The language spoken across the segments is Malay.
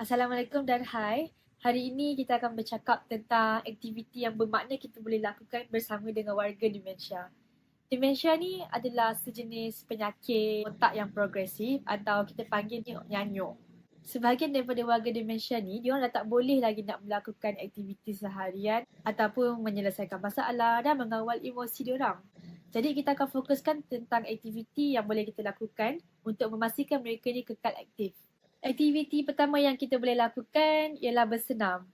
Assalamualaikum dan hai. Hari ini kita akan bercakap tentang aktiviti yang bermakna kita boleh lakukan bersama dengan warga demensia. Demensia ni adalah sejenis penyakit otak yang progresif atau kita panggil ni nyanyuk. Sebahagian daripada warga demensia ni, diorang dah tak boleh lagi nak melakukan aktiviti seharian ataupun menyelesaikan masalah dan mengawal emosi diorang. Jadi kita akan fokuskan tentang aktiviti yang boleh kita lakukan untuk memastikan mereka ni kekal aktif. Aktiviti pertama yang kita boleh lakukan ialah bersenam.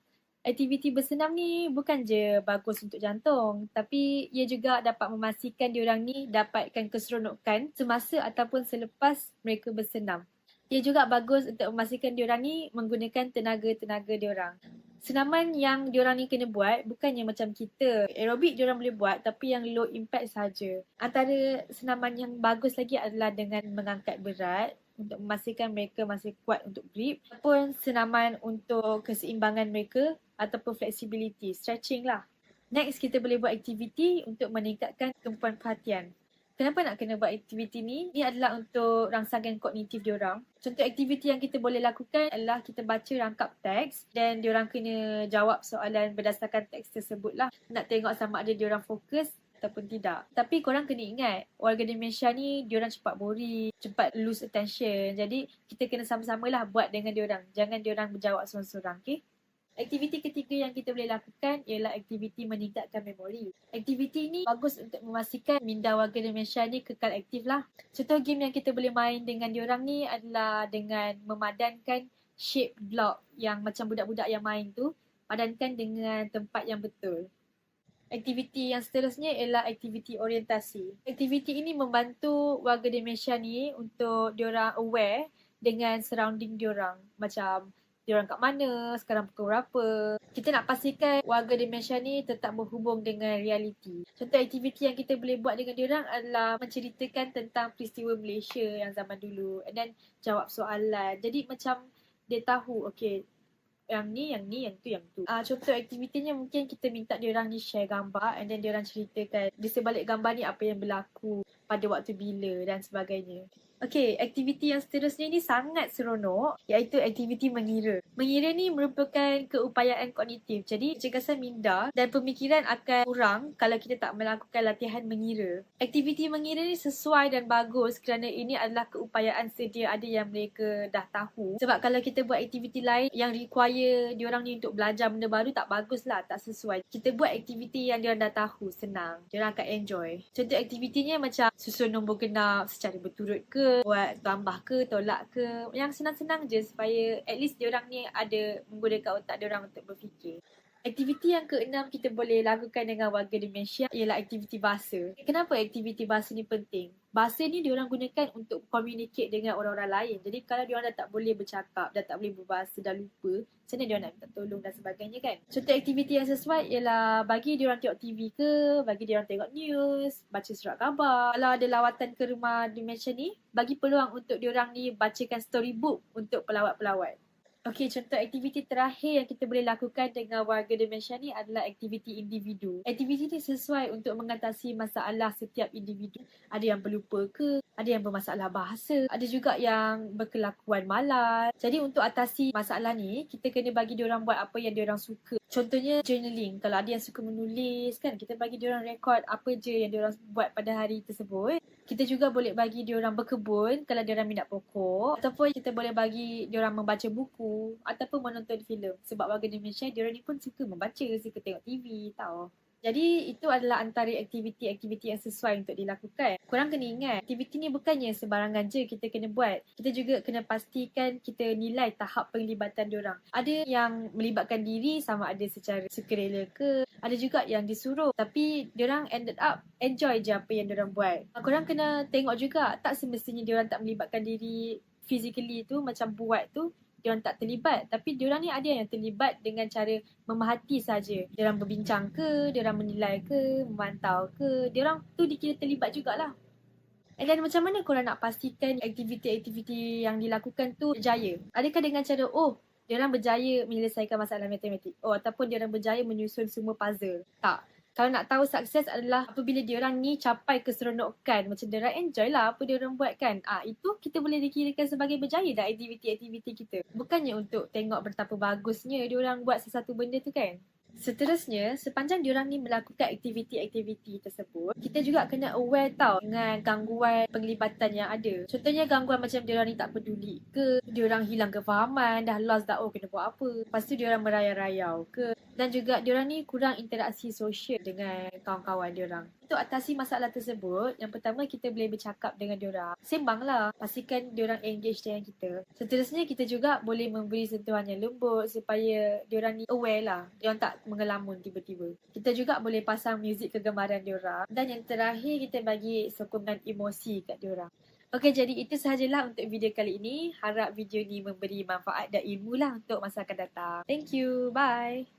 Aktiviti bersenam ni bukan je bagus untuk jantung, tapi ia juga dapat memastikan diorang ni dapatkan keseronokan semasa ataupun selepas mereka bersenam. Ia juga bagus untuk memastikan diorang ni menggunakan tenaga-tenaga diorang. Senaman yang diorang ni kena buat bukannya macam kita. Aerobik diorang boleh buat tapi yang low impact saja. Antara senaman yang bagus lagi adalah dengan mengangkat berat untuk memastikan mereka masih kuat untuk grip ataupun senaman untuk keseimbangan mereka ataupun flexibility, stretching lah. Next, kita boleh buat aktiviti untuk meningkatkan kemampuan perhatian. Kenapa nak kena buat aktiviti ni? Ini adalah untuk rangsangan kognitif diorang. Contoh aktiviti yang kita boleh lakukan adalah kita baca rangkap teks dan diorang kena jawab soalan berdasarkan teks tersebut lah. Nak tengok sama ada diorang fokus ataupun tidak. Tapi korang kena ingat, warga demensia ni diorang cepat boring, cepat lose attention. Jadi kita kena sama-sama lah buat dengan diorang. Jangan diorang berjawab seorang-seorang, okay? Aktiviti ketiga yang kita boleh lakukan ialah aktiviti meningkatkan memori. Aktiviti ni bagus untuk memastikan minda warga demensia ni kekal aktif lah. Contoh game yang kita boleh main dengan diorang ni adalah dengan memadankan shape block yang macam budak-budak yang main tu, padankan dengan tempat yang betul. Aktiviti yang seterusnya ialah aktiviti orientasi. Aktiviti ini membantu warga demensia ni untuk diorang aware dengan surrounding diorang. Macam diorang kat mana, sekarang pukul berapa. Kita nak pastikan warga demensia ni tetap berhubung dengan realiti. Contoh aktiviti yang kita boleh buat dengan diorang adalah menceritakan tentang peristiwa Malaysia yang zaman dulu and then jawab soalan. Jadi macam dia tahu, okay, yang ni, yang tu. Contoh aktivitinya mungkin kita minta diorang ni share gambar and then diorang ceritakan di sebalik gambar ni apa yang berlaku pada waktu bila dan sebagainya. Okay, aktiviti yang seterusnya ni sangat seronok iaitu aktiviti mengira. Mengira ni merupakan keupayaan kognitif. Jadi kecergasan minda dan pemikiran akan kurang kalau kita tak melakukan latihan mengira. Aktiviti mengira ni sesuai dan bagus kerana ini adalah keupayaan sedia ada yang mereka dah tahu. Sebab kalau kita buat aktiviti lain yang require diorang ni untuk belajar benda baru, tak bagus lah, tak sesuai. Kita buat aktiviti yang diorang dah tahu, senang. Diorang akan enjoy. Contoh aktivitinya macam susun nombor genap secara berturut ke, buat tambah ke, tolak ke, yang senang-senang je supaya at least diorang ni ada menggunakan otak diorang untuk berfikir. Aktiviti yang keenam kita boleh lakukan dengan warga demensia ialah aktiviti bahasa. Kenapa aktiviti bahasa ni penting? Bahasa ni diorang gunakan untuk communicate dengan orang-orang lain. Jadi kalau diorang dah tak boleh bercakap, dah tak boleh berbahasa, dah lupa, macam mana diorang nak minta tolong dan sebagainya kan? Contoh aktiviti yang sesuai ialah bagi diorang tengok TV ke, bagi diorang tengok news, baca surat khabar. Kalau ada lawatan ke rumah demensia ni, bagi peluang untuk diorang ni bacakan storybook untuk pelawat-pelawat. Okey, contoh aktiviti terakhir yang kita boleh lakukan dengan warga demensia ni adalah aktiviti individu. Aktiviti ni sesuai untuk mengatasi masalah setiap individu. Ada yang berlupa ke, ada yang bermasalah bahasa, ada juga yang berkelakuan malas. Jadi untuk atasi masalah ni, kita kena bagi diorang buat apa yang diorang suka. Contohnya journaling. Kalau ada yang suka menulis kan, kita bagi diorang rekod apa je yang diorang buat pada hari tersebut. Kita juga boleh bagi diorang berkebun kalau diorang minat pokok, ataupun kita boleh bagi diorang membaca buku ataupun menonton filem. Sebab warga demensia diorang ni pun suka membaca, suka tengok TV tau. Jadi itu adalah antara aktiviti-aktiviti yang sesuai untuk dilakukan. Korang kena ingat, aktiviti ni bukannya sebarangan je kita kena buat. Kita juga kena pastikan kita nilai tahap penglibatan diorang. Ada yang melibatkan diri sama ada secara sukarela ke, ada juga yang disuruh tapi diorang ended up enjoy je apa yang diorang buat. Korang kena tengok juga, tak semestinya diorang tak melibatkan diri physically tu, macam buat tu diorang tak terlibat, tapi diorang ni ada yang terlibat dengan cara memahati saja. Diorang berbincang ke, diorang menilai ke, memantau ke, diorang tu dikira terlibat jugalah. And then macam mana korang nak pastikan aktiviti-aktiviti yang dilakukan tu berjaya? Adakah dengan cara, diorang berjaya menyelesaikan masalah matematik? Ataupun diorang berjaya menyusun semua puzzle? Tak. Kalau nak tahu sukses adalah apabila diorang ni capai keseronokan. Macam diorang enjoy lah apa diorang buat kan. Itu kita boleh dikirakan sebagai berjaya dah aktiviti-aktiviti kita. Bukannya untuk tengok betapa bagusnya diorang buat sesuatu benda tu kan. Seterusnya, sepanjang diorang ni melakukan aktiviti-aktiviti tersebut, kita juga kena aware tau dengan gangguan penglibatan yang ada. Contohnya gangguan macam diorang ni tak peduli ke, diorang hilang kefahaman, dah lost dah kena buat apa. Lepas tu diorang merayau-rayau ke. Dan juga diorang ni kurang interaksi sosial dengan kawan-kawan diorang. Untuk atasi masalah tersebut, yang pertama kita boleh bercakap dengan diorang. Sembanglah, pastikan diorang engage dengan kita. Seterusnya kita juga boleh memberi sentuhan yang lembut supaya diorang ni aware lah. Diorang tak mengelamun tiba-tiba. Kita juga boleh pasang muzik kegemaran diorang. Dan yang terakhir kita bagi sokongan emosi kat diorang. Okey, jadi itu sahajalah untuk video kali ini. Harap video ni memberi manfaat dan ilmu lah untuk masa akan datang. Thank you. Bye.